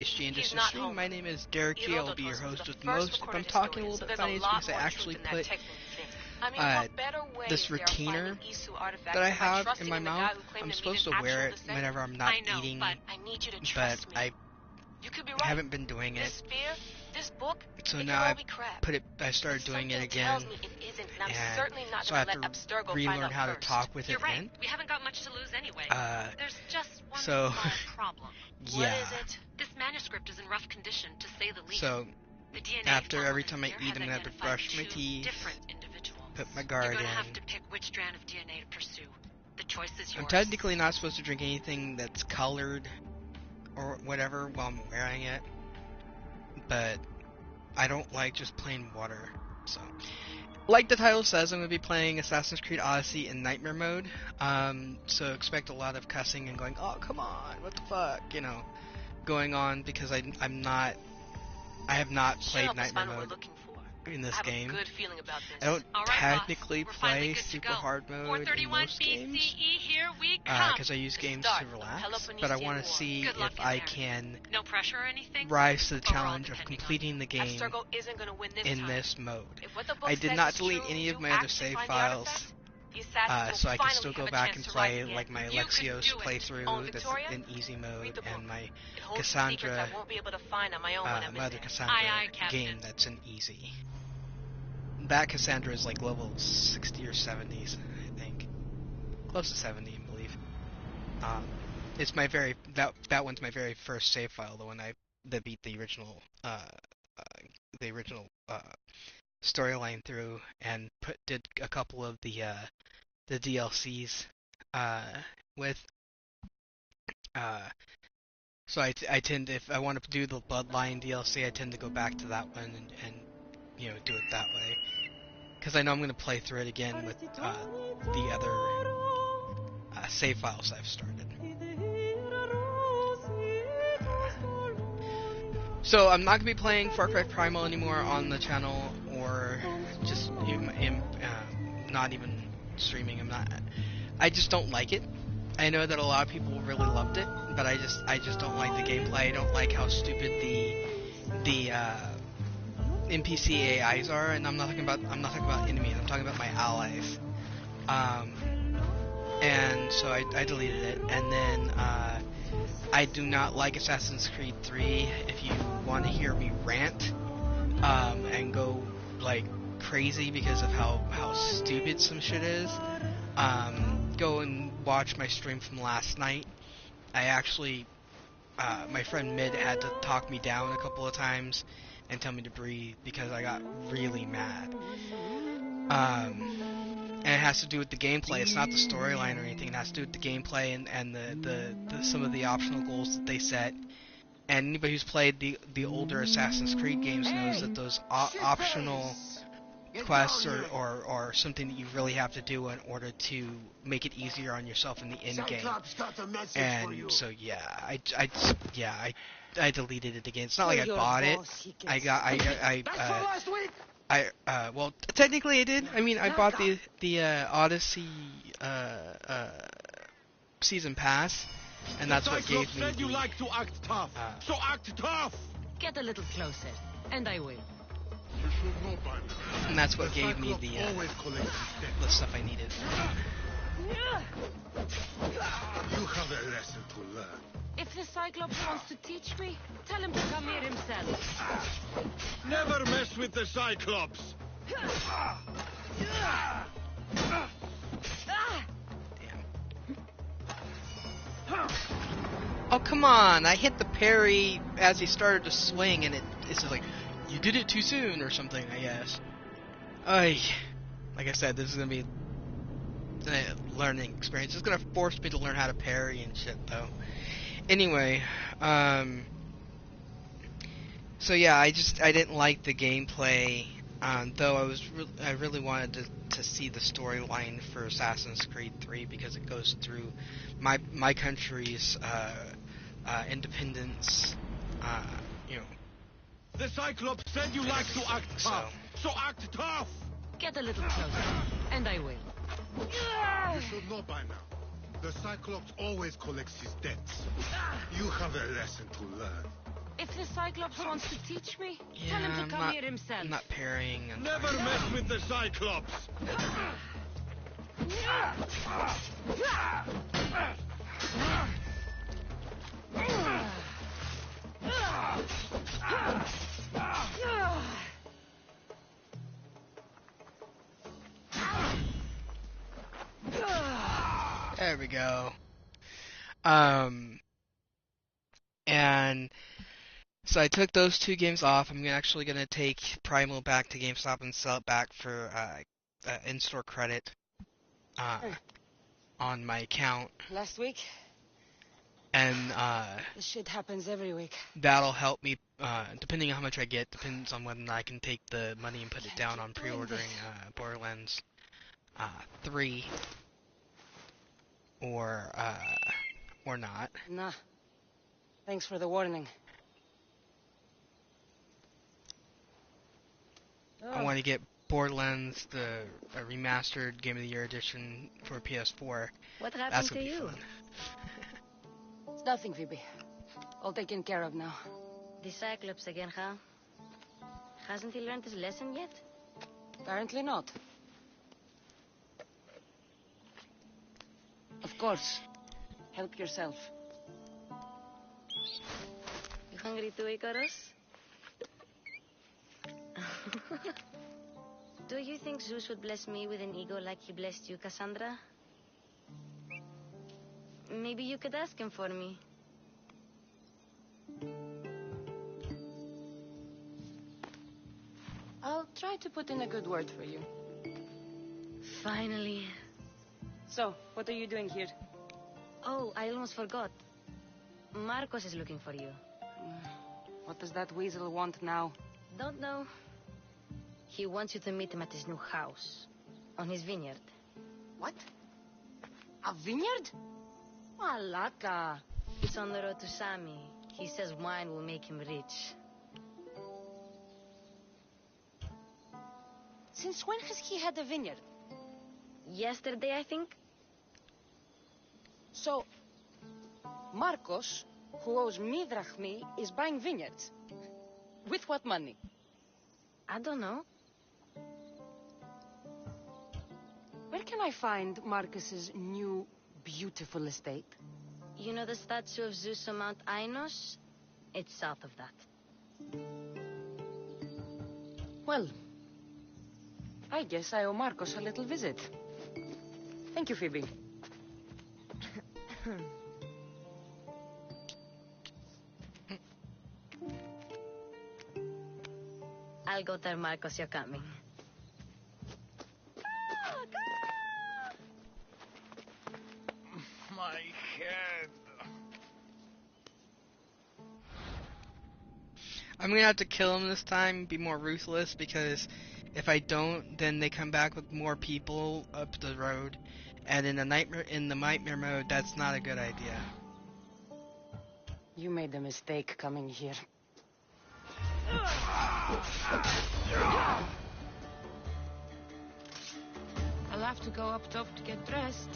HG Industry Stream. My name is Derek G. I will be your host with most. If I'm talking a little bit funny, it's because I actually put this retainer that I have in my mouth. I'm supposed to wear it whenever I'm not eating, but I haven't been doing it. So now I started doing it again, and so I have to relearn how to talk with it in. We haven't got much to lose anyway. There's just one so, small problem. Yeah. What is it? This manuscript is in rough condition, to say the least. So, the DNA after every time I eat, I'm gonna have to brush my teeth, put my guard in. You're gonna have to pick which strand of DNA to pursue. The choice is yours. I'm technically not supposed to drink anything that's colored or whatever while I'm wearing it, but I don't like just plain water. So, like the title says, I'm going to be playing Assassin's Creed Odyssey in Nightmare mode. So expect a lot of cussing and going, oh come on, what the fuck, you know, going on, because I have not played Nightmare mode in this game. I don't technically play super hard mode in most games, because I use games to relax, but I want to see if I can rise to the challenge of completing the game in this mode. I did not delete any of my other save files, so I can still go back and play like my Alexios playthrough that's in easy mode, and my Cassandra, my other Cassandra game that's in easy. That Cassandra is like level 60 or 70s, I think. Close to 70, I believe. It's my that one's my very first save file, the one that beat the original storyline through, and did a couple of the DLCs with. So I tend to, if I want to do the Bloodline DLC, I tend to go back to that one and you know, do it that way, because I know I'm going to play through it again with the other save files I've started. So I'm not going to be playing Far Cry Primal anymore on the channel, or just not even streaming. I just don't like it. I know that a lot of people really loved it, but I just don't like the gameplay. I don't like how stupid the NPC AIs are, and I'm not talking about enemies. I'm talking about my allies. And so I deleted it, and then I do not like Assassin's Creed 3. If you want to hear me rant and go like crazy because of how stupid some shit is, go and watch my stream from last night. I actually, my friend Mid had to talk me down a couple of times and tell me to breathe because I got really mad. And it has to do with the gameplay. It's not the storyline or anything. It has to do with the gameplay and the some of the optional goals that they set. And anybody who's played the older Assassin's Creed games knows that those optional quests or something that you really have to do in order to make it easier on yourself in the end game. And so yeah, I deleted it again. It's not like I bought it. Well, technically I did. I mean, I bought the Odyssey season pass, and that's what gave me you like to act tough. So act tough. Get a little closer, and I will. And that's what gave me the stuff I needed. You have a lesson to learn. If the Cyclops wants to teach me, tell him to come here himself. Never mess with the Cyclops. Damn. Oh, come on. I hit the parry as he started to swing, and it's just like, you did it too soon or something, I guess. Like I said, this is going to be a learning experience. It's going to force me to learn how to parry and shit, though. Anyway, so yeah, I didn't like the gameplay, though I really wanted to see the storyline for Assassin's Creed 3 because it goes through my country's independence, you know. The Cyclops said you like to act tough, so act tough. Get a little closer, and I will. You should know by now. The Cyclops always collects his debts. You have a lesson to learn. Cyclops wants to teach me, Yeah, tell him to come here himself. I'm not parrying. I'm Never fine. mess with the Cyclops! There we go. And so I took those 2 games off. I'm actually gonna take Primal back to GameStop and sell it back for in-store credit on my account, Last week? and This shit happens every week. that'll help me. Depending on how much I get, depends on whether or not I can take the money and put it down on pre-ordering Borderlands 3 or not. Nah. Thanks for the warning. I want to get Borderlands, the remastered Game of the Year edition for PS4. What That's happened to gonna be you? fun. It's nothing, Phoebe. All taken care of now. The Cyclops again, huh? Hasn't he learned his lesson yet? Apparently not. Of course. Help yourself. You hungry too, Icarus? Do you think Zeus would bless me with an ego like he blessed you, Cassandra? Maybe you could ask him for me. I'll try to put in a good word for you. Finally. So, what are you doing here? Oh, I almost forgot. Marcos is looking for you. What does that weasel want now? Don't know. He wants you to meet him at his new house. On his vineyard. What? A vineyard? Malaka. It's on the road to Sami. He says wine will make him rich. Since when has he had a vineyard? Yesterday, I think? So, Marcos, who owes me drachmi, is buying vineyards. With what money? I don't know. Where can I find Marcus's new, beautiful estate? You know the statue of Zeus on Mount Ainos? It's south of that. Well, I guess I owe Marcos a little visit. Thank you, Phoebe. I'll go tell Marcos you're coming. My head. I'm gonna have to kill him this time, be more ruthless, because if I don't, then they come back with more people up the road, and in the nightmare mode, that's not a good idea. You made a mistake coming here. I'll have to go up top to get dressed.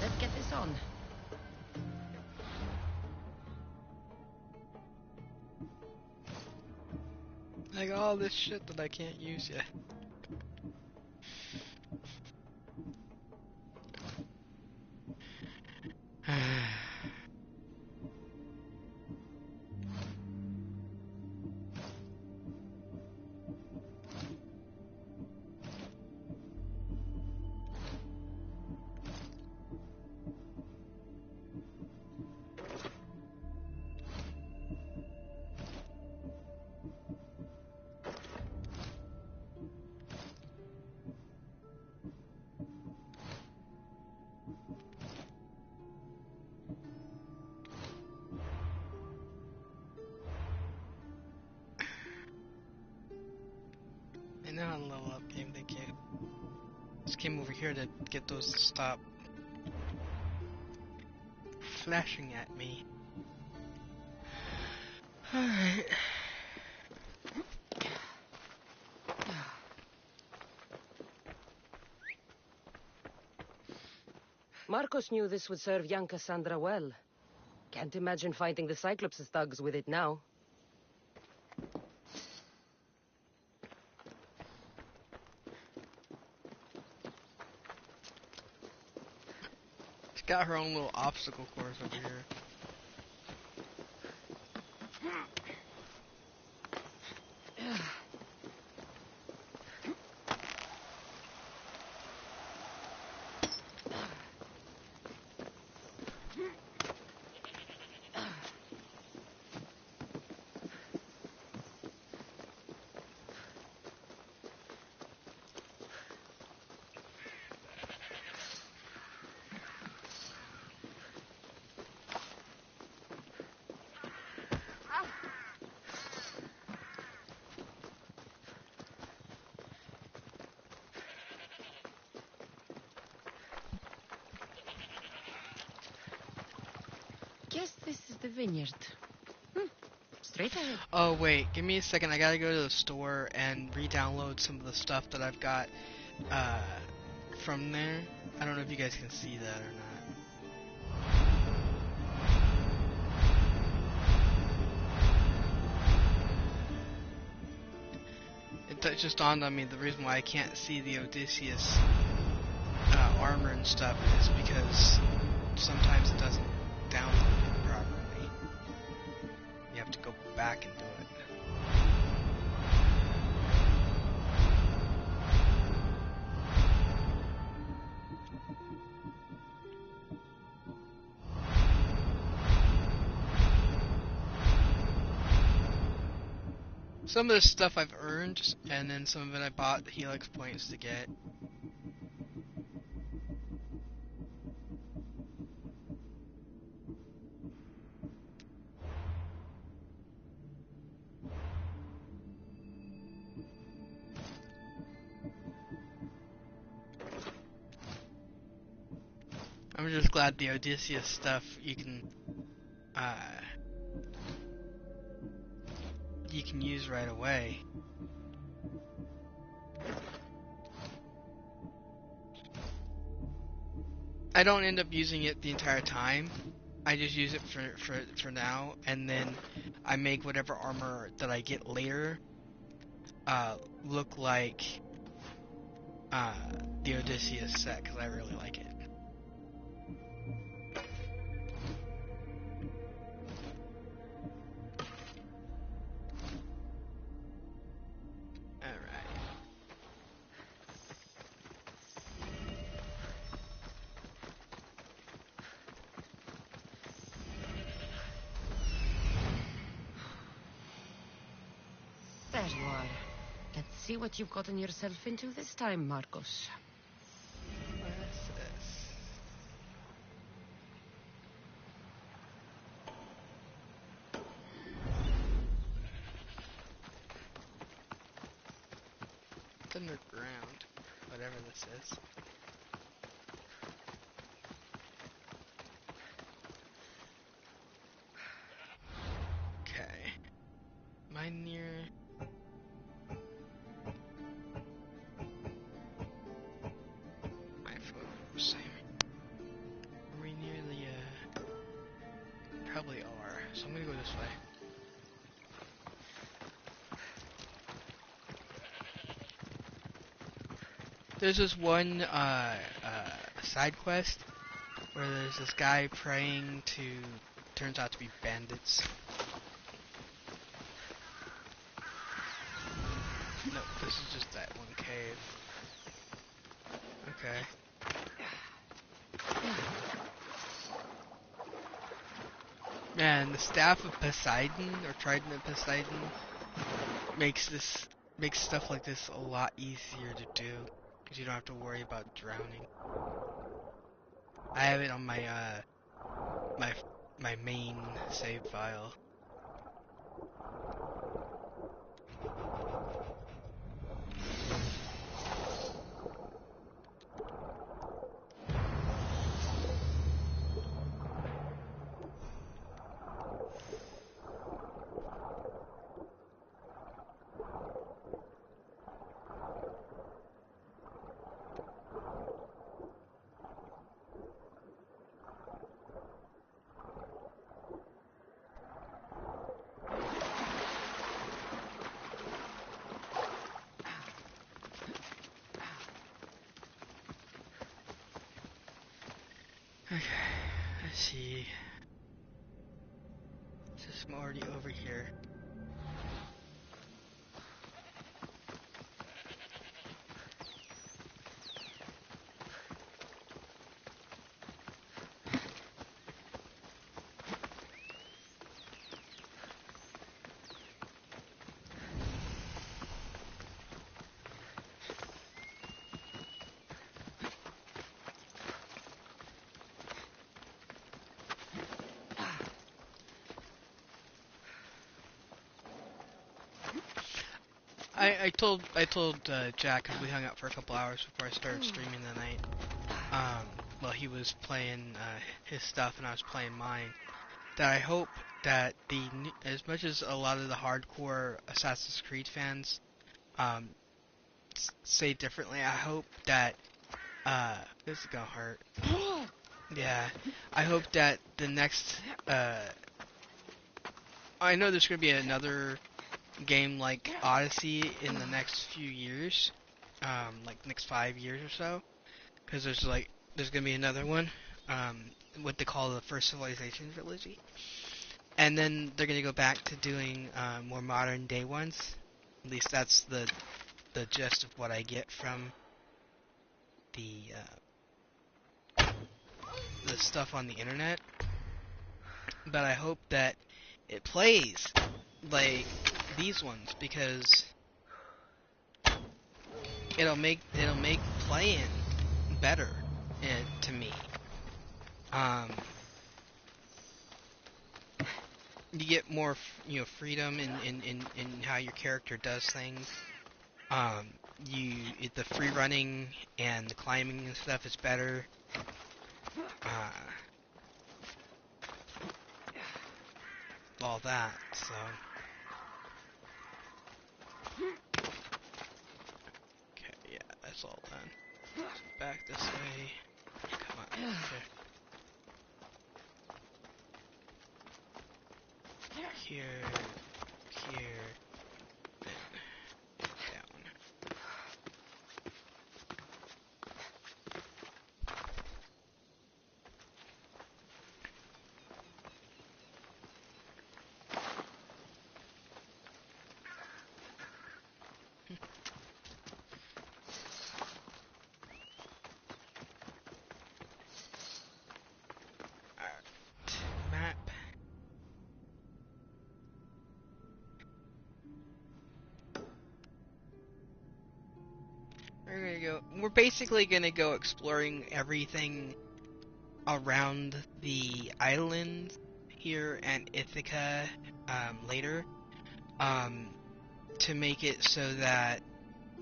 Let's get this on. I got all this shit that I can't use yet. I know how to level up, game, thank you. Just came over here to get those to stop flashing at me. Alright. Marcos knew this would serve young Cassandra well. Can't imagine fighting the Cyclops' thugs with it now. She's got her own little obstacle course over here. Guess this is the vineyard. Straight ahead. Oh wait, give me a second. I gotta go to the store and re-download some of the stuff that I've got from there. I don't know if you guys can see that or not. It just dawned on me the reason why I can't see the Odysseus armor and stuff is because sometimes it doesn't download it properly. You have to go back and do it. Some of this stuff I've earned, and then some of it I bought the Helix points to get. I'm just glad the Odysseus stuff you can use right away. I don't end up using it the entire time. I just use it for now, and then I make whatever armor that I get later look like the Odysseus set, because I really like it. There you are. Let's see what you've gotten yourself into this time, Marcos. What's this? It's underground, whatever this is. Okay. Am I near... my phone, same. Are we near the, probably are. So I'm gonna go this way. There's this one, side quest where there's this guy praying to, turns out to be bandits. No, this is just that one cave. Okay. Man, the Staff of Poseidon, or Trident of Poseidon, makes stuff like this a lot easier to do, because you don't have to worry about drowning. I have it on my, my main save file. Okay, let's see. This I'm already over here. I told Jack, 'cause we hung out for a couple hours before I started streaming the night. Well, he was playing his stuff and I was playing mine. That I hope that as much as a lot of the hardcore Assassin's Creed fans say differently, I hope that this is gonna hurt. Yeah, I hope that the next I know there's gonna be another game like Odyssey in the next few years, like next 5 years or so, because there's gonna be another one, what they call the First Civilization trilogy, and then they're gonna go back to doing more modern day ones. At least that's the gist of what I get from the stuff on the internet. But I hope that it plays like these ones, because it'll make playing better to me. You get more freedom in how your character does things. The free running and the climbing and stuff is better. All that, so. Okay, yeah, that's all done. Back this way. Come on. Okay. Here, then down. Alright. Map. We're basically gonna go exploring everything around the island here and Ithaca later, to make it so that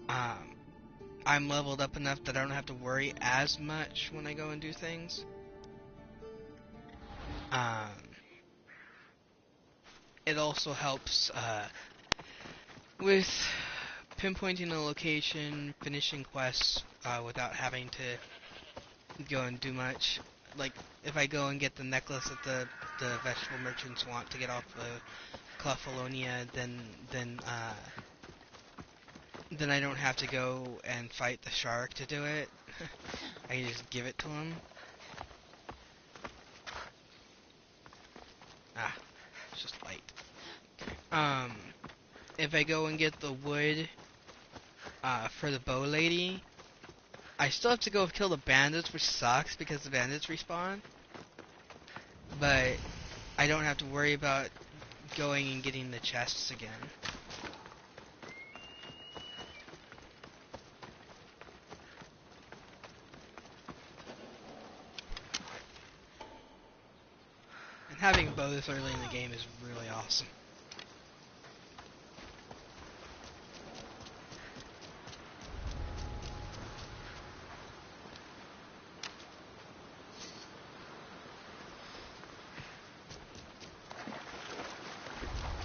I'm leveled up enough that I don't have to worry as much when I go and do things. It also helps with pinpointing a location, finishing quests without having to go and do much. Like, if I go and get the necklace that the vegetable merchants want to get off the Clefalonia, then I don't have to go and fight the shark to do it. I can just give it to him. Ah, it's just light. If I go and get the wood for the bow lady, I still have to go kill the bandits, which sucks because the bandits respawn. But I don't have to worry about going and getting the chests again. And having a bow this early in the game is really awesome.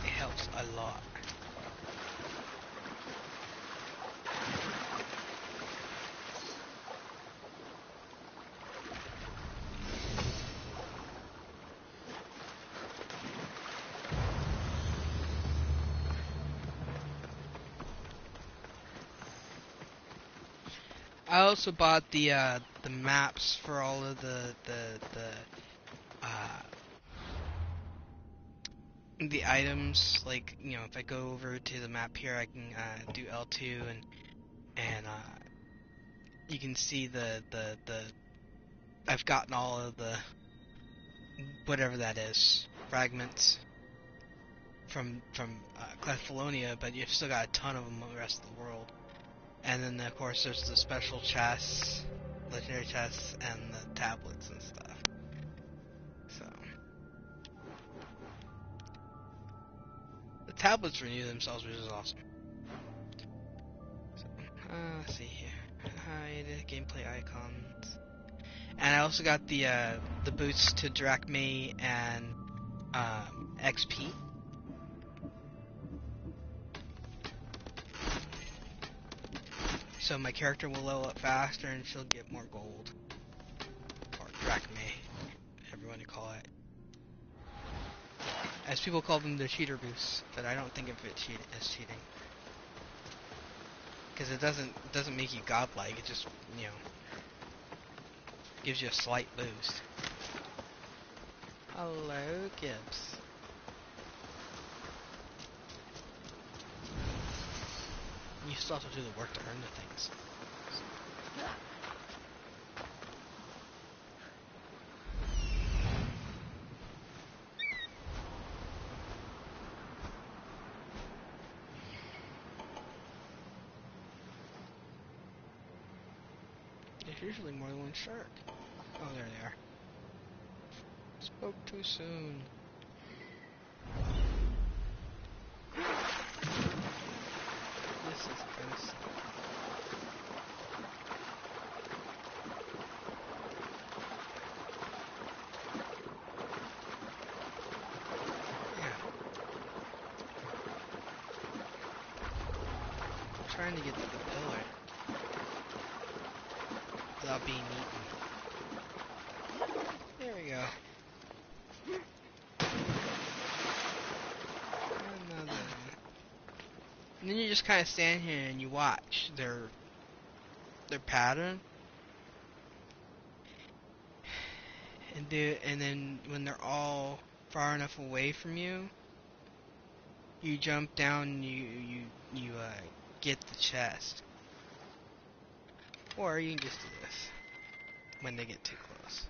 It helps a lot. I also bought the maps for all of the items. Like, you know, if I go over to the map here, I can do L2 and you can see the I've gotten all of the whatever that is fragments from Clefalonia, but you've still got a ton of them on the rest of the world. And then of course there's the special chests, legendary chests, and the tablets and stuff. So the tablets renew themselves, which is awesome. So let's see here. Hide gameplay icons. And I also got the boots to Drachmae and XP. So my character will level up faster and she'll get more gold. Or Drachmae, whatever you want to call it. As people call them, the cheater boosts, but I don't think of it as cheating. Because it doesn't make you godlike, it just, you know, gives you a slight boost. Hello, Gibbs. You still have to do the work to earn the things. There's usually more than one shark. Oh, there they are. Spoke too soon. This is kind of slow. Yeah. I'm trying to get to the pillar without being eaten. There we go. Another one. And then you just kind of stand here and you watch their pattern. And then when they're all far enough away from you, you jump down and you get the chest. Or you can just do this when they get too close.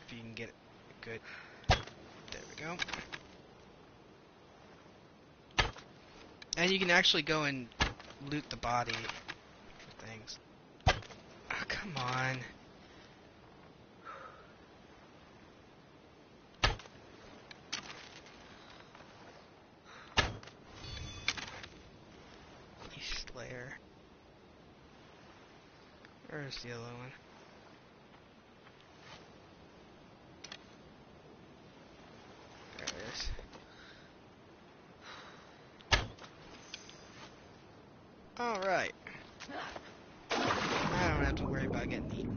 If you can get it good. There we go. And you can actually go and loot the body for things. Oh, come on. You Slayer. Where's the other one? There it is. Alright. I don't have to worry about getting eaten.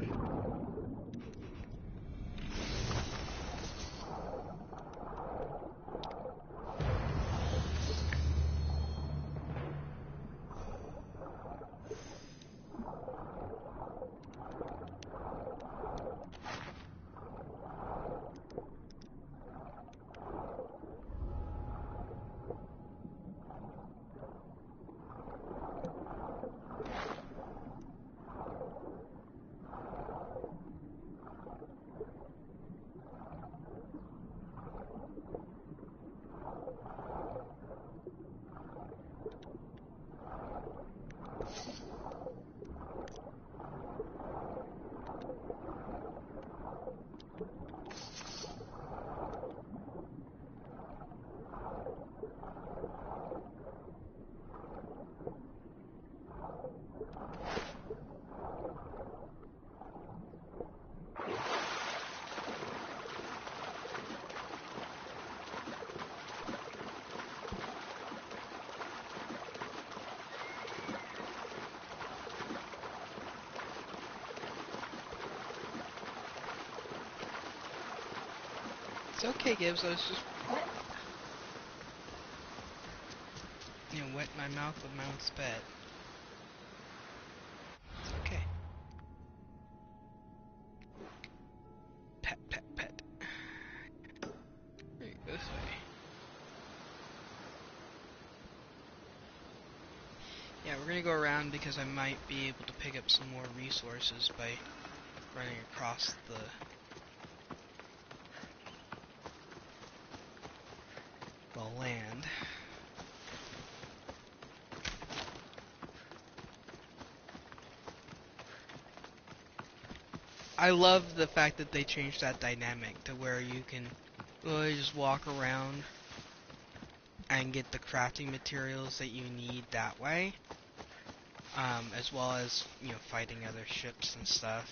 It's okay, Gibbs. I was just... wet my mouth with my own spit. It's okay. Pet, pet, pet. Here, this way. Yeah, we're gonna go around because I might be able to pick up some more resources by running across the land. I love the fact that they changed that dynamic to where you can really just walk around and get the crafting materials that you need that way, as well as, you know, fighting other ships and stuff.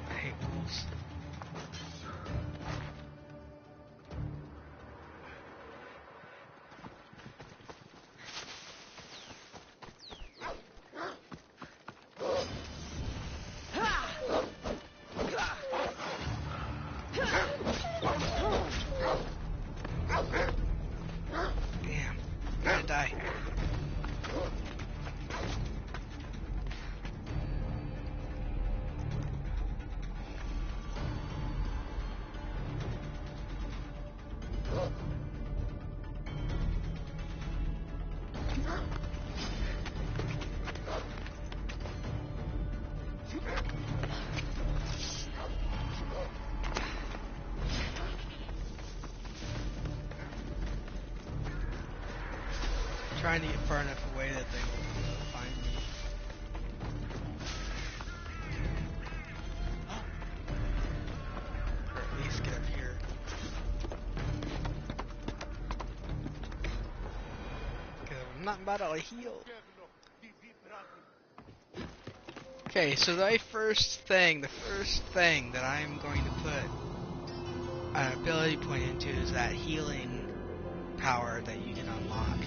I hate wolves. Damn, I'm gonna die. Trying to get far enough away that they won't find me. Or at least get up here. Cause I'm not about to heal. Okay, so the first thing that I'm going to put an ability point into is that healing power that you can unlock.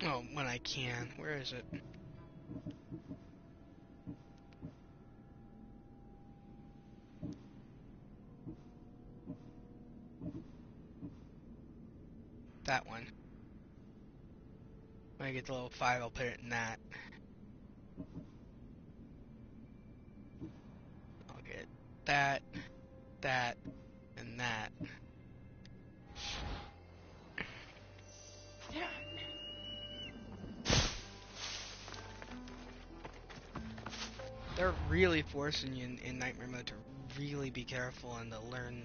Oh, when I can. Where is it? That one. When I get to level 5, I'll put it in that. I'll get that, that, and that. They're really forcing you in Nightmare Mode to really be careful and to learn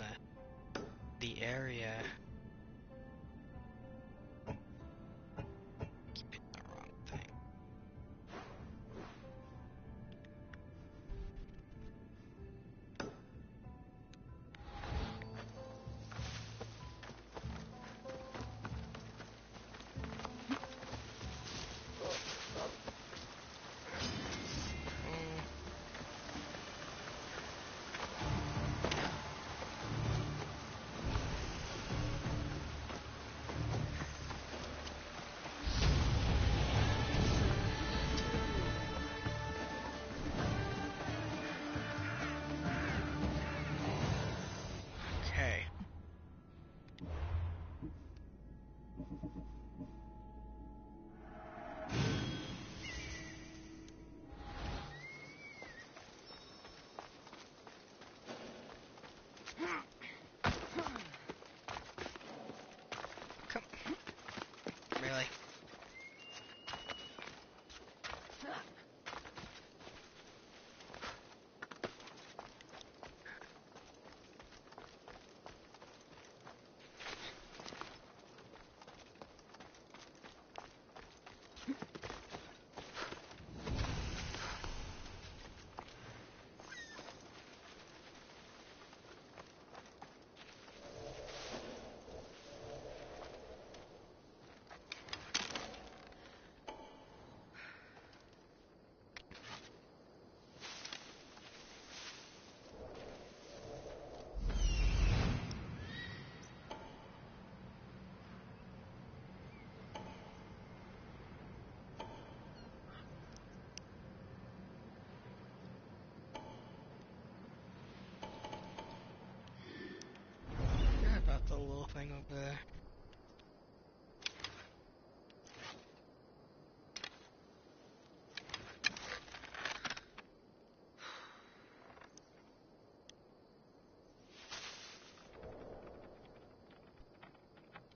the area. Keep hitting the wrong thing.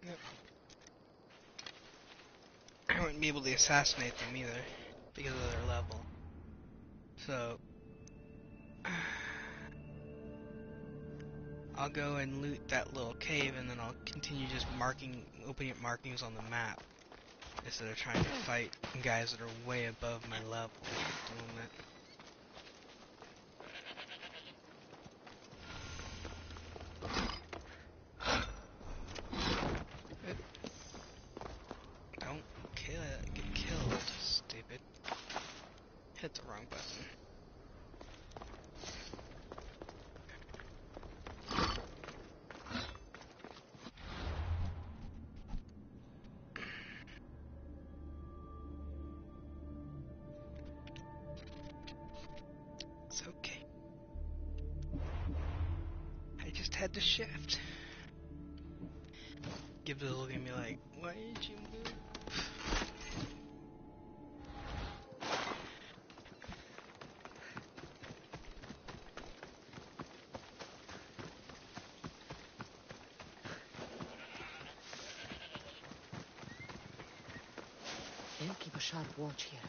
Yep. I wouldn't be able to assassinate them either because of their level. So I'll go and loot that little cave, and then I'll continue just opening up markings on the map instead of trying to fight guys that are way above my level at the moment. Don't get killed, stupid. Hit the wrong button. It's okay. I just had to shift. Gives a look at me like, why did you move? They'll keep a sharp watch here.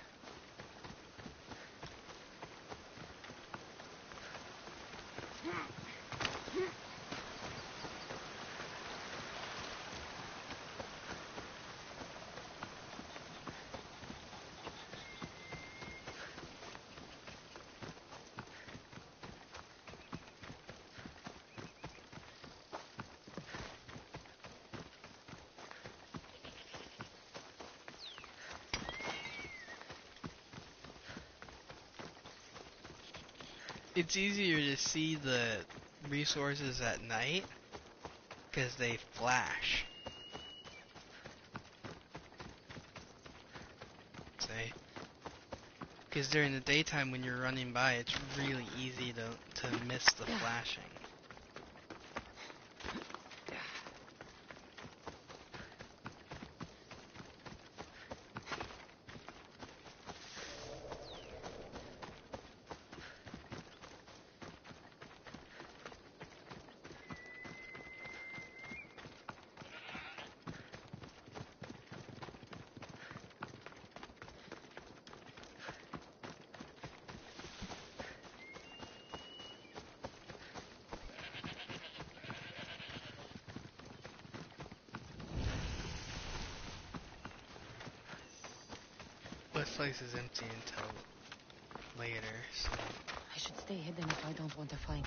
It's easier to see the resources at night because they flash. Say, because during the daytime when you're running by, it's really easy to miss the flashing. This place is empty until later, so... I should stay hidden if I don't want to fight.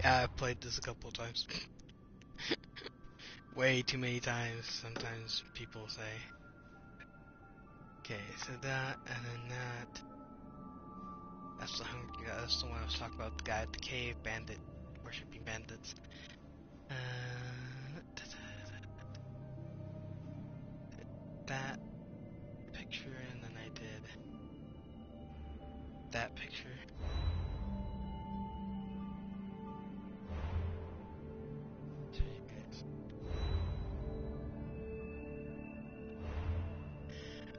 Yeah, I've played this a couple of times. Way too many times, sometimes people say. Okay, so that, and then that. That's the hungry guy, that's the one I was talking about, the guy at the cave, bandit, worshipping bandits. That picture, and then I did that picture.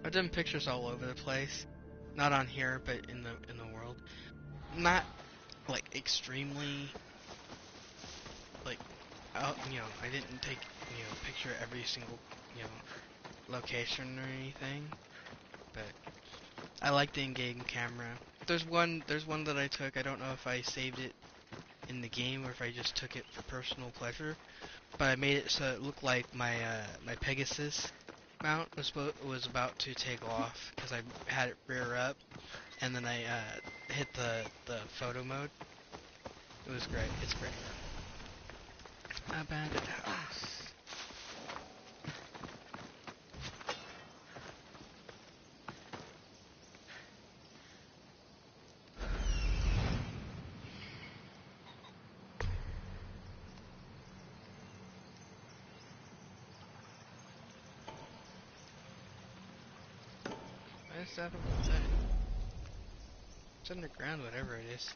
I've done pictures all over the place, not on here, but in the world. Not like extremely, like, I didn't take picture every single location or anything, but I like the in-game camera. There's one that I took. I don't know if I saved it in the game or if I just took it for personal pleasure, but I made it so it looked like my my Pegasus mount was about to take off because I had it rear up, and then I hit the photo mode. It was great. It's great. Abandoned house. stuff? What's that? It's underground, whatever it is.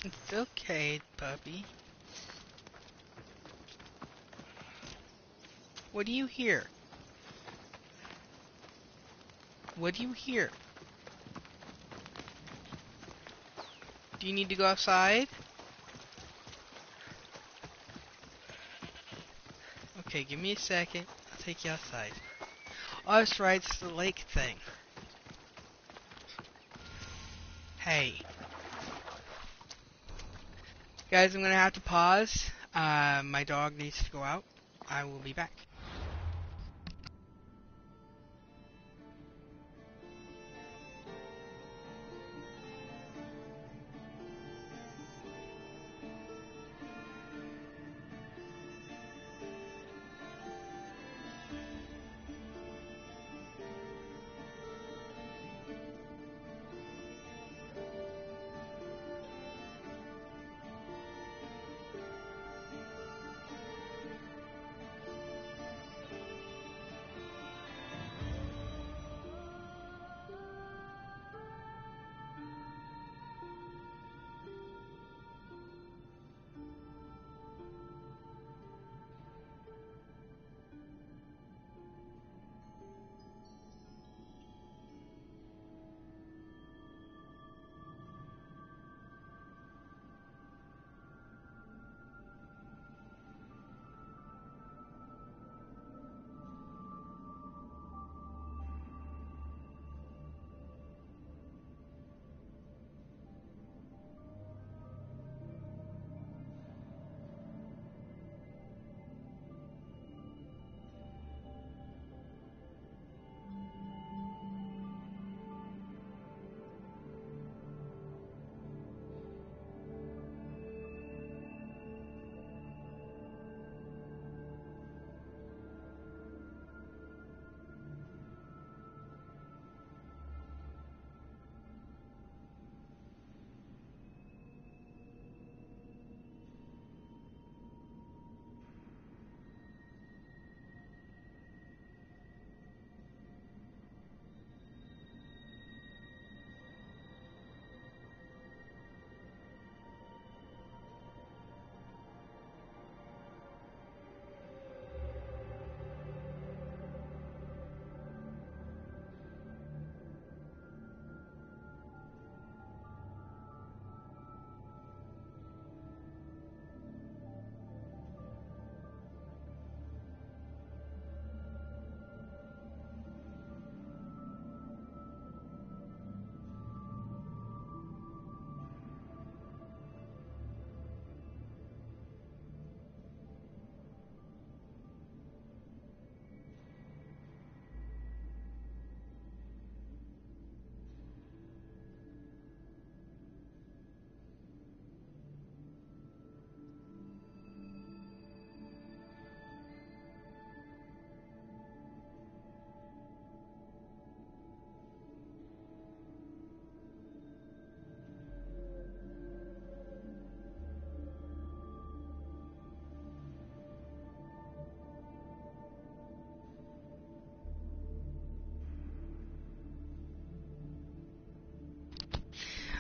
It's okay, puppy. What do you hear? What do you hear? Do you need to go outside? Okay, give me a second. I'll take you outside. Oh, that's right, it's the lake thing. Hey. Guys, I'm gonna have to pause. My dog needs to go out. I will be back.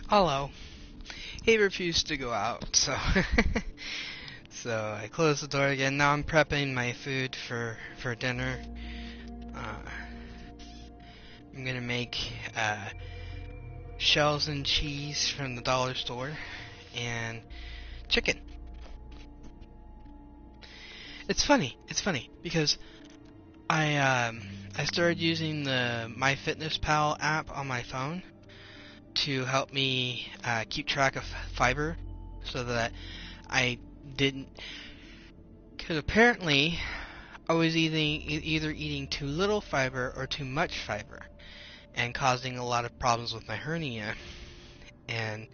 Hello. He refused to go out, so so I closed the door again. Now I'm prepping my food for dinner. I'm gonna make shells and cheese from the dollar store and chicken. It's funny because I started using the MyFitnessPal app on my phone to help me keep track of fiber, so that I didn't. Because apparently, I was either eating too little fiber or too much fiber, and causing a lot of problems with my hernia and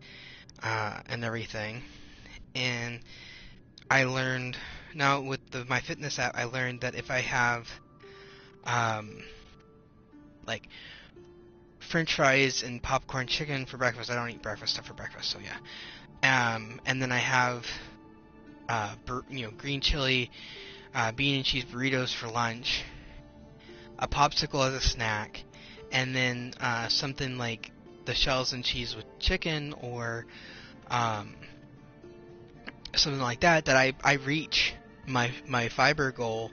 everything. And I learned now with my fitness app, I learned that if I have like French fries and popcorn chicken for breakfast, I don't eat breakfast stuff for breakfast, so yeah. And then I have green chili, bean and cheese burritos for lunch, a popsicle as a snack, and then something like the shells and cheese with chicken, or something like that I reach my fiber goal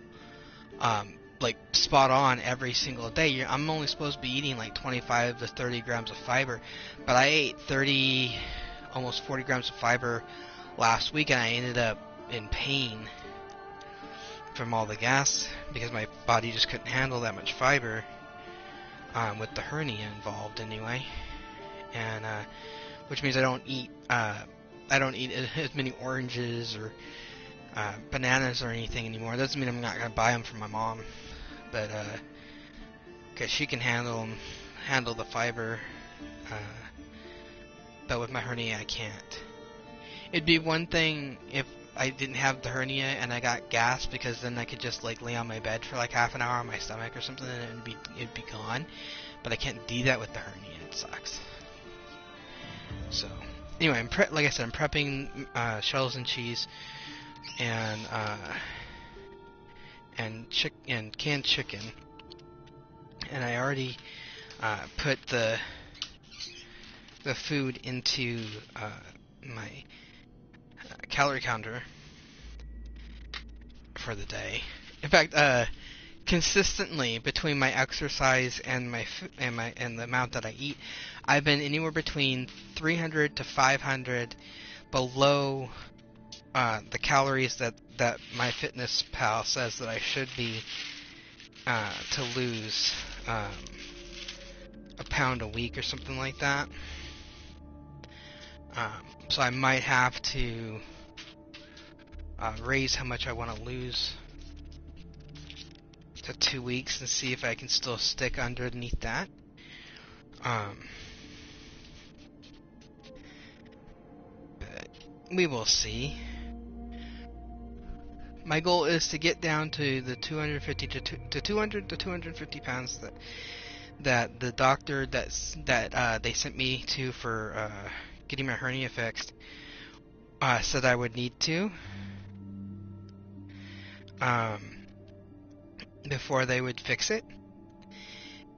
like spot on every single day. I'm only supposed to be eating like 25 to 30 grams of fiber, but I ate 30, almost 40 grams of fiber last week, and I ended up in pain from all the gas because my body just couldn't handle that much fiber, with the hernia involved anyway. And which means I don't eat as many oranges or bananas or anything anymore. It doesn't mean I'm not gonna buy them for my mom, but because she can handle the fiber, but with my hernia I can't. It'd be one thing if I didn't have the hernia and I got gas, because then I could just like lay on my bed for like half an hour on my stomach or something and it'd be gone. But I can't do that with the hernia. It sucks. So anyway, like I said, I'm prepping shells and cheese and canned chicken, and I already put the food into my calorie counter for the day. In fact, consistently between my exercise and and the amount that I eat, I've been anywhere between 300 to 500 below the calories that my fitness pal says that I should be to lose a pound a week or something like that. So I might have to raise how much I want to lose to 2 weeks and see if I can still stick underneath that. But we will see. My goal is to get down to the 250 to 200 to 250 pounds that the doctor that they sent me to for getting my hernia fixed said I would need to before they would fix it.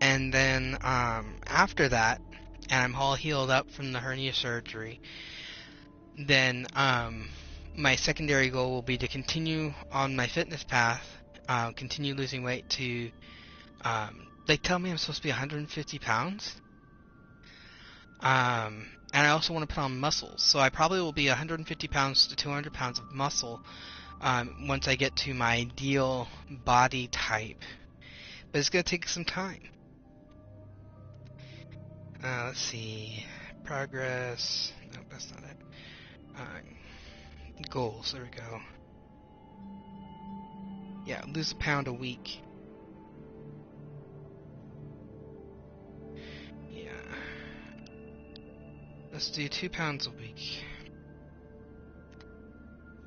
And then after that, and I'm all healed up from the hernia surgery, then my secondary goal will be to continue on my fitness path, continue losing weight to, they tell me I'm supposed to be 150 pounds. And I also want to put on muscles, so I probably will be 150 pounds to 200 pounds of muscle once I get to my ideal body type. But it's going to take some time. Let's see. Progress. No, that's not it. Goals. There we go. Yeah, lose a pound a week. Yeah. Let's do 2 pounds a week.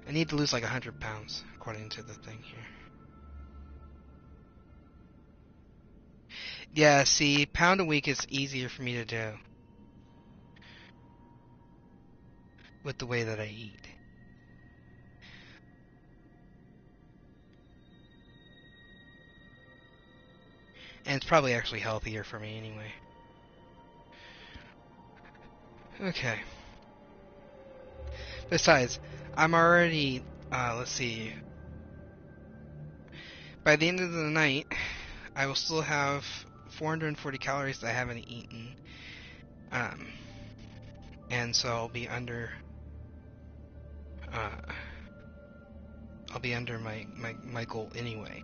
I need to lose like 100 pounds, according to the thing here. Yeah, see, pound a week is easier for me to do with the way that I eat. And it's probably actually healthier for me anyway. Okay. Besides, I'm already, let's see. By the end of the night, I will still have 440 calories that I haven't eaten. And so I'll be under my goal anyway.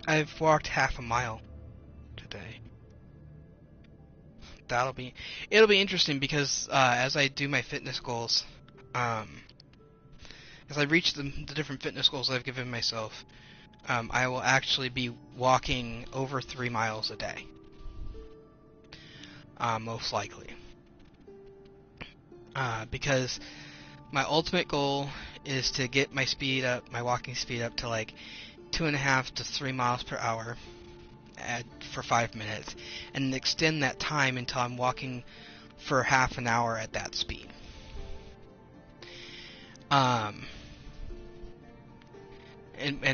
I've walked half a mile today. It'll be interesting because as I do my fitness goals, as I reach the different fitness goals I've given myself, I will actually be walking over 3 miles a day. Most likely. Because my ultimate goal is to get my speed up, my walking speed up to like 2.5 to 3 miles per hour for 5 minutes, and extend that time until I'm walking for half an hour at that speed. And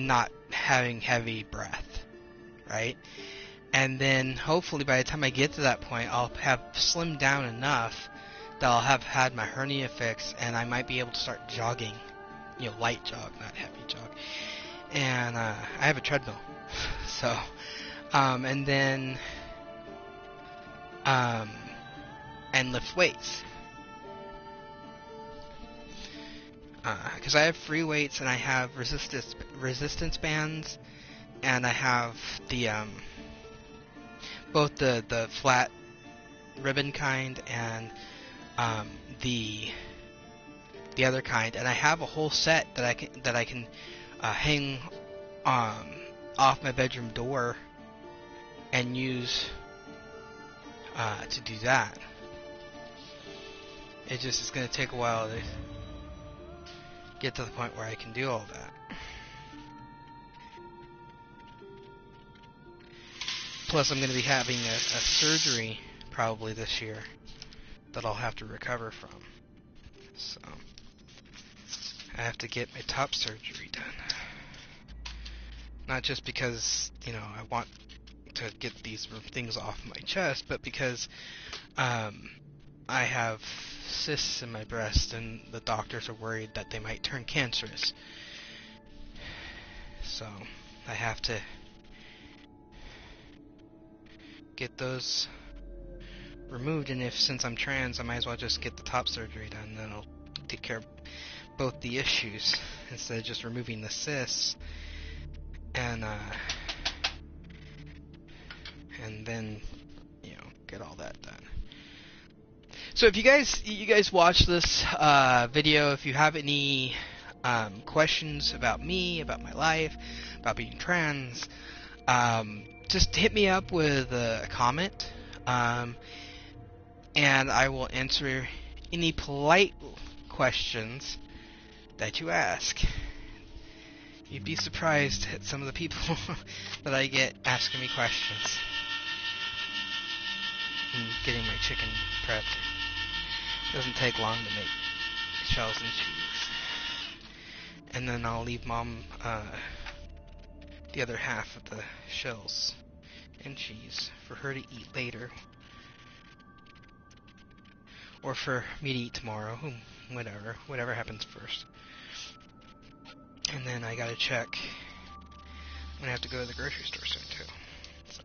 not having heavy breath, right? And then hopefully by the time I get to that point, I'll have slimmed down enough that I'll have had my hernia fixed, and I might be able to start jogging, light jog, not heavy jog. And I have a treadmill, so and then and lift weights. Because I have free weights and I have resistance bands, and I have the both the flat ribbon kind and the other kind, and I have a whole set that I can hang off my bedroom door and use to do that. It's going to take a while to get to the point where I can do all that. Plus, I'm going to be having a surgery probably this year that I'll have to recover from. So, I have to get my top surgery done. Not just because, I want to get these things off my chest, but because I have cysts in my breast, and the doctors are worried that they might turn cancerous. So, I have to get those removed, and since I'm trans, I might as well just get the top surgery done, and then it'll take care of both the issues instead of just removing the cysts, and then get all that done. So if you guys watch this video, if you have any questions about me, about my life, about being trans, just hit me up with a comment, and I will answer any polite questions that you ask. You'd be surprised at some of the people that I get asking me questions. I'm getting my chicken prepped. It doesn't take long to make shells and cheese. And then I'll leave Mom the other half of the shells and cheese for her to eat later. Or for me to eat tomorrow. Whatever happens first. And then I gotta check. I'm gonna have to go to the grocery store soon too. So.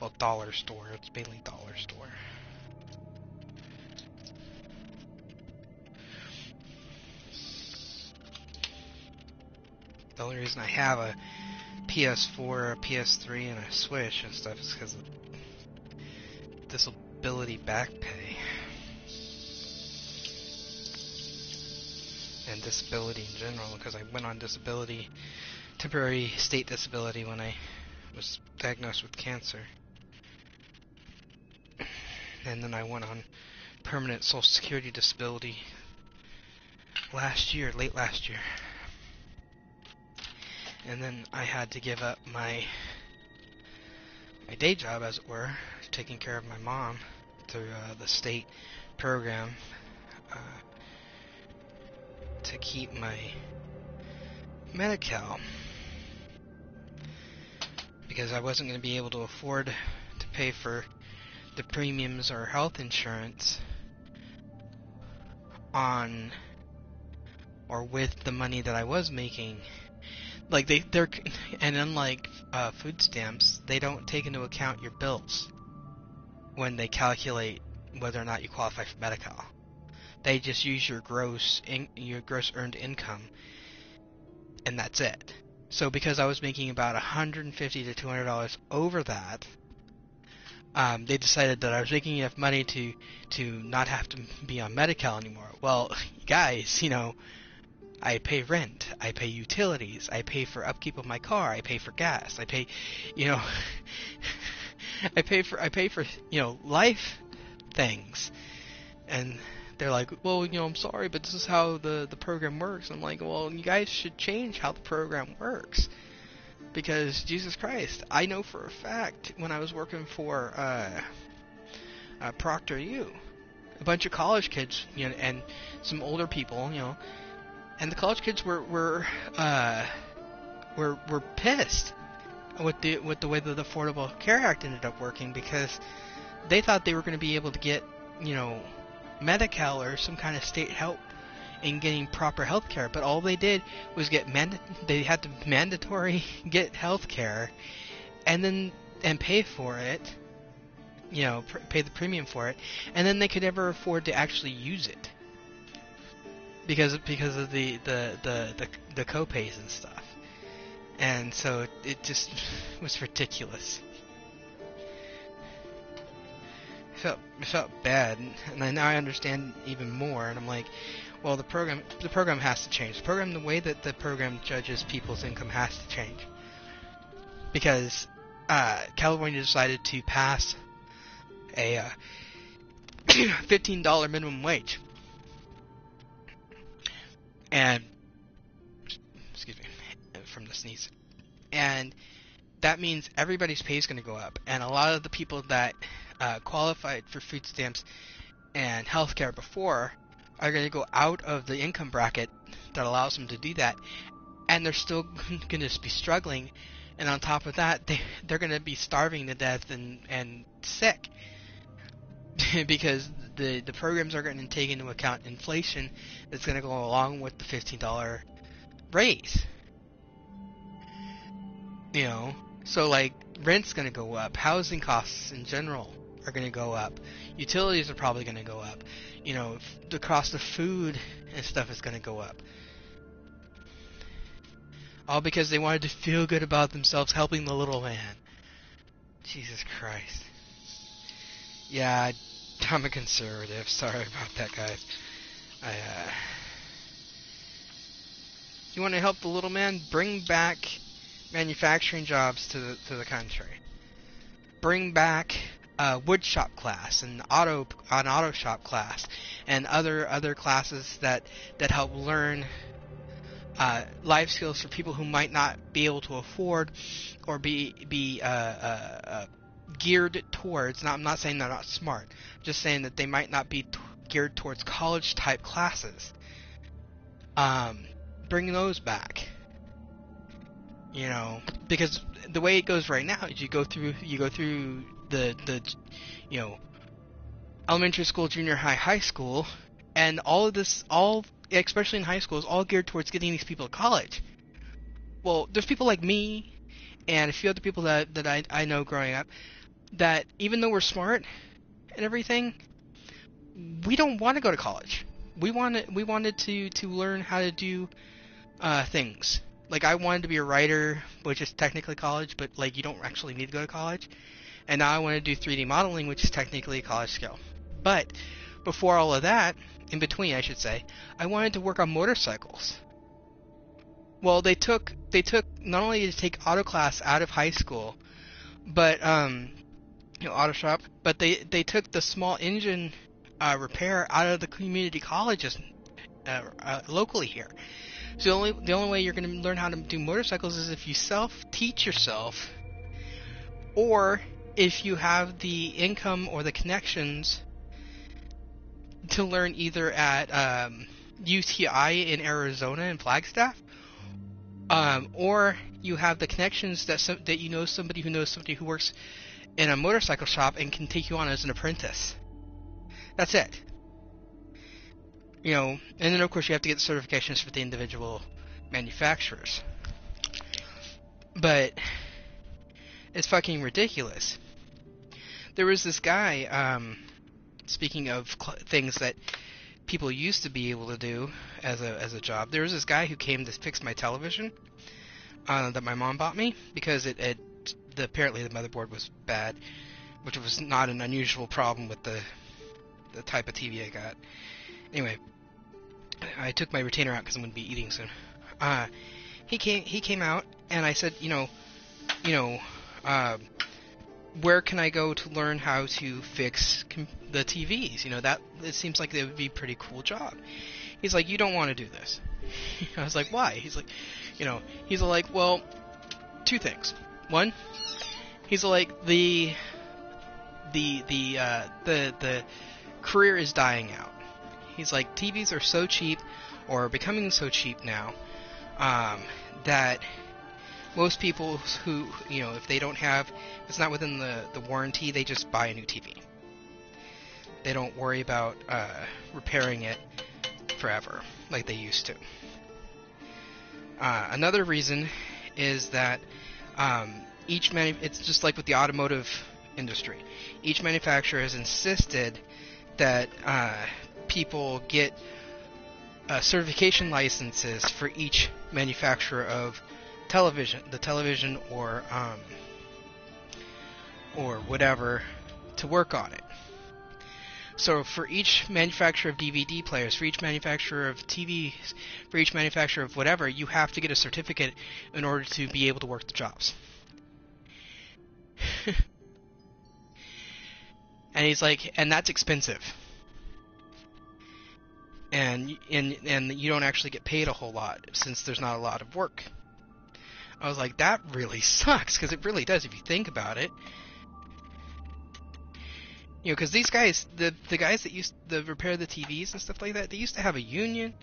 Well, dollar store. It's mainly dollar store. The only reason I have a PS4, a PS3, and a Switch and stuff is because of disability back pay. And disability in general, because I went on disability, temporary state disability, when I was diagnosed with cancer. And then I went on permanent Social Security disability late last year. And then I had to give up my day job, as it were, taking care of my mom through the state program to keep my Medi-Cal, because I wasn't going to be able to afford to pay for the premiums or health insurance on or with the money that I was making. Like they're and unlike food stamps, they don't take into account your bills when they calculate whether or not you qualify for Medi-Cal. They just use your gross earned income, and that's it. So because I was making about $150 to $200 over that, they decided that I was making enough money to not have to be on Medi-Cal anymore. Well, guys, I pay rent, I pay utilities, I pay for upkeep of my car, I pay for gas, I pay, you know, I pay for, you know, life things. And they're like, well, you know, I'm sorry, but this is how the program works. I'm like, well, you guys should change how the program works. Because, Jesus Christ, I know for a fact, when I was working for Proctor U, a bunch of college kids, you know, and some older people, you know, and the college kids were pissed with the way that the Affordable Care Act ended up working, because they thought they were going to be able to get, you know, Medi-Cal or some kind of state help in getting proper health care, but all they did was they had to mandatory get health care and pay for it, you know, pay the premium for it, and then they could never afford to actually use it because of the co-pays and stuff. And so it just was ridiculous. It felt bad, and now I understand even more, and I'm like, well, the program has to change. The way that the program judges people's income has to change. Because California decided to pass a $15 minimum wage. And, excuse me, from the sneeze. And that means everybody's pay is going to go up. And a lot of the people that qualified for food stamps and healthcare before are going to go out of the income bracket that allows them to do that, and they're still going to be struggling, and on top of that, they're going to be starving to death and sick because the programs are going to take into account inflation that's going to go along with the $15 raise. You know, so like rent's going to go up, housing costs in general are going to go up, utilities are probably going to go up, you know, the cost of food and stuff is going to go up. All because they wanted to feel good about themselves helping the little man. Jesus Christ. Yeah, I'm a conservative. Sorry about that, guys. You want to help the little man? Bring back manufacturing jobs to the country. Bring back wood shop class and auto shop class and other classes that help learn life skills for people who might not be able to afford or be geared towards. Now, I'm not saying they're not smart. I'm just saying that they might not be geared towards college type classes. Bring those back. You know, because the way it goes right now is you go through the you know, elementary school, junior high, high school, and all of this, especially in high school, is all geared towards getting these people to college. Well, there's people like me and a few other people that I know growing up that even though we're smart and everything, we don't want to go to college. We wanted to learn how to do things. Like, I wanted to be a writer, which is technically college, but like you don't actually need to go to college. And now I want to do 3D modeling, which is technically a college skill. But before all of that, in between I should say, I wanted to work on motorcycles. Well, they took not only to take auto class out of high school, but you know, auto shop, but they took the small engine repair out of the community colleges locally here. So the only way you're going to learn how to do motorcycles is if you self-teach yourself, or if you have the income or the connections to learn either at UTI in Arizona in Flagstaff, or you have the connections that you know somebody who knows somebody who works in a motorcycle shop and can take you on as an apprentice. That's it. You know, and then of course you have to get certifications for the individual manufacturers. But it's fucking ridiculous. There was this guy, speaking of things that people used to be able to do as a job, there was this guy who came to fix my television that my mom bought me because apparently the motherboard was bad, which was not an unusual problem with the type of TV I got. Anyway, I took my retainer out because I'm going to be eating soon. He came out, and I said, where can I go to learn how to fix the TVs? That it seems like it would be a pretty cool job. He's like, you don't want to do this. I was like, why? He's like, he's like, well, two things. One, he's like, the career is dying out. He's like, TVs are so cheap, or becoming so cheap now, that most people who, if they don't have, if it's not within the warranty, they just buy a new TV. They don't worry about repairing it forever like they used to. Another reason is that it's just like with the automotive industry. Each manufacturer has insisted that people get certification licenses for each manufacturer of the television or whatever, to work on it. So for each manufacturer of DVD players, for each manufacturer of TVs, for each manufacturer of whatever, you have to get a certificate in order to be able to work the jobs. And he's like, and that's expensive. And you don't actually get paid a whole lot since there's not a lot of work. I was like, that really sucks, because it really does if you think about it. Because these guys, the guys that used to repair the TVs and stuff like that, they used to have a union,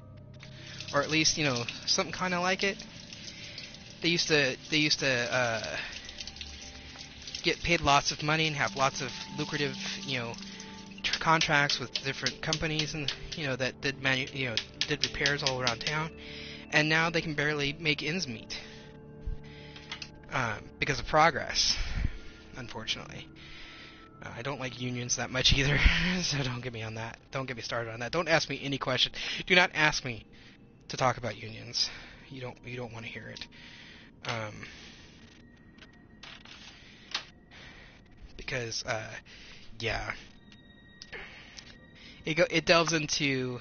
or at least, something kind of like it. They used to get paid lots of money and have lots of lucrative, contracts with different companies, and that did did repairs all around town. And now they can barely make ends meet because of progress, unfortunately. I don't like unions that much either, so don't get me on that. Don't get me started on that. Don't ask me any question. Do not ask me to talk about unions. You don't want to hear it. Because yeah, it delves into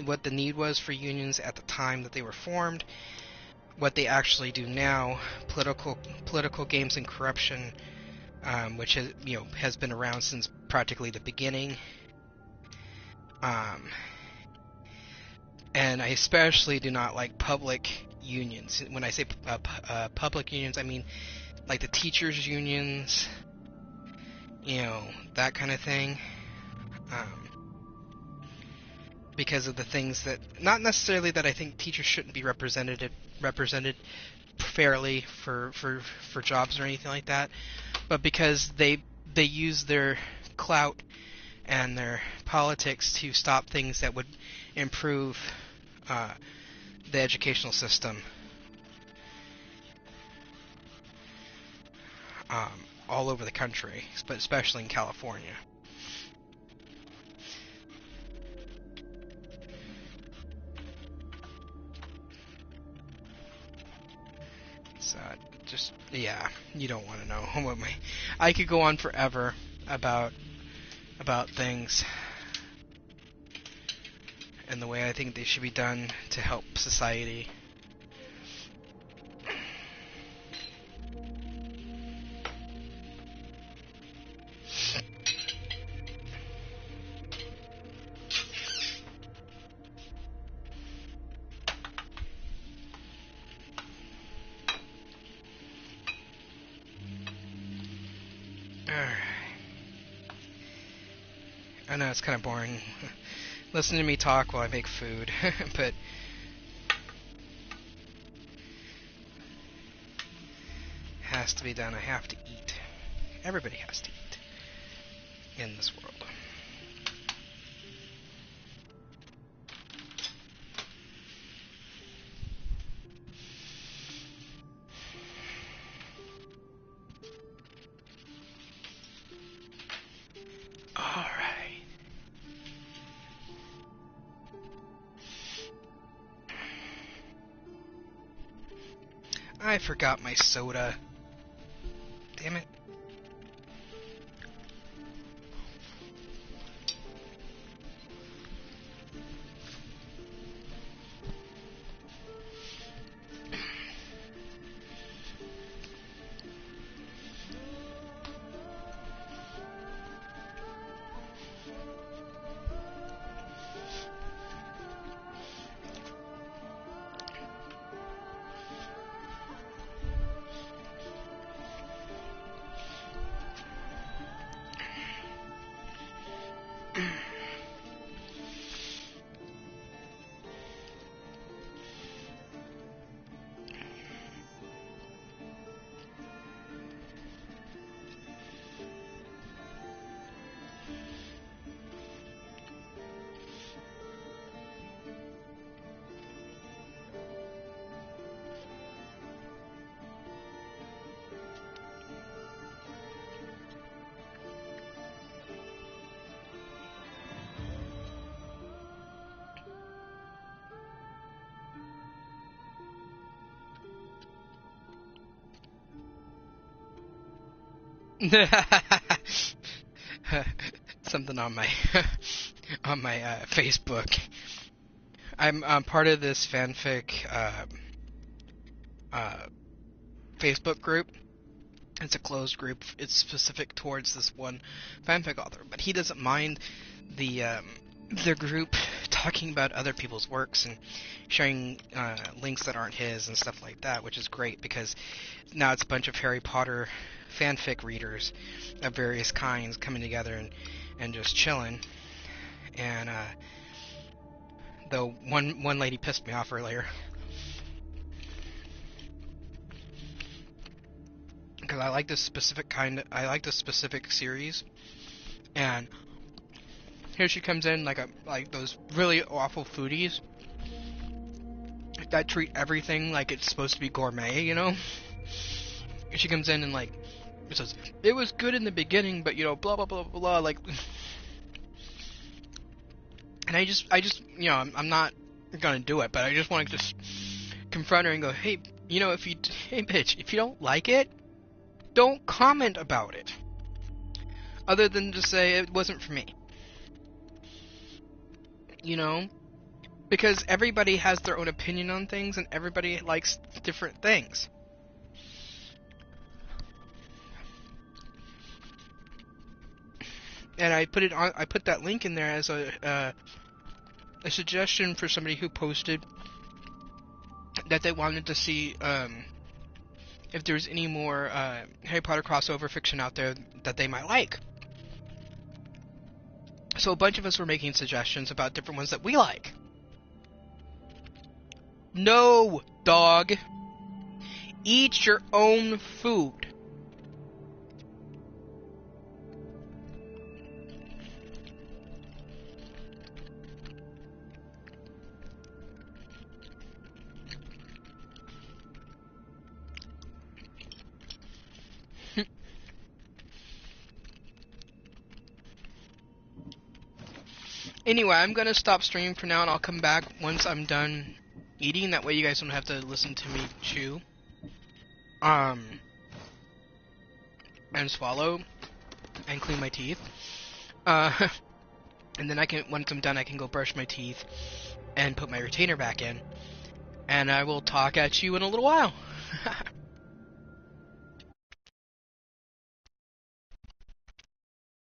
what the need was for unions at the time that they were formed, what they actually do now, political games and corruption, which has been around since practically the beginning. And I especially do not like public unions. When I say public unions, I mean like the teachers' unions, that kind of thing. Because of the things that, not necessarily that I think teachers shouldn't be represented fairly for jobs or anything like that, but because they use their clout and their politics to stop things that would improve the educational system all over the country, but especially in California. So, yeah, you don't want to know what I could go on forever about things and the way I think they should be done to help society. I know it's kind of boring. Listen to me talk while I make food, but has to be done. I have to eat. Everybody has to eat in this world. I forgot my soda. Damn it. Something on my on my Facebook. I'm part of this fanfic Facebook group. It's a closed group. It's specific towards this one fanfic author, but he doesn't mind the group talking about other people's works and sharing links that aren't his and stuff like that, which is great because now it's a bunch of Harry Potter fanfic readers of various kinds coming together and just chilling. And though one lady pissed me off earlier because I like this specific series, and here she comes in like those really awful foodies that treat everything like it's supposed to be gourmet, you know? She comes in and like it says it was good in the beginning, but you know, blah blah blah blah blah, like. And I just you know, I'm not gonna do it, but I just want to just confront her and go, hey, you know, hey bitch, if you don't like it, don't comment about it. Other than to say it wasn't for me. You know? Because everybody has their own opinion on things and everybody likes different things. And I put that link in there as a suggestion for somebody who posted that they wanted to see if there's any more Harry Potter crossover fiction out there that they might like. So a bunch of us were making suggestions about different ones that we like. No, dog. Eat your own food. Anyway, I'm gonna stop streaming for now, and I'll come back once I'm done eating. That way you guys don't have to listen to me chew. And swallow. And clean my teeth. And then once I'm done, I can go brush my teeth and put my retainer back in. And I will talk at you in a little while.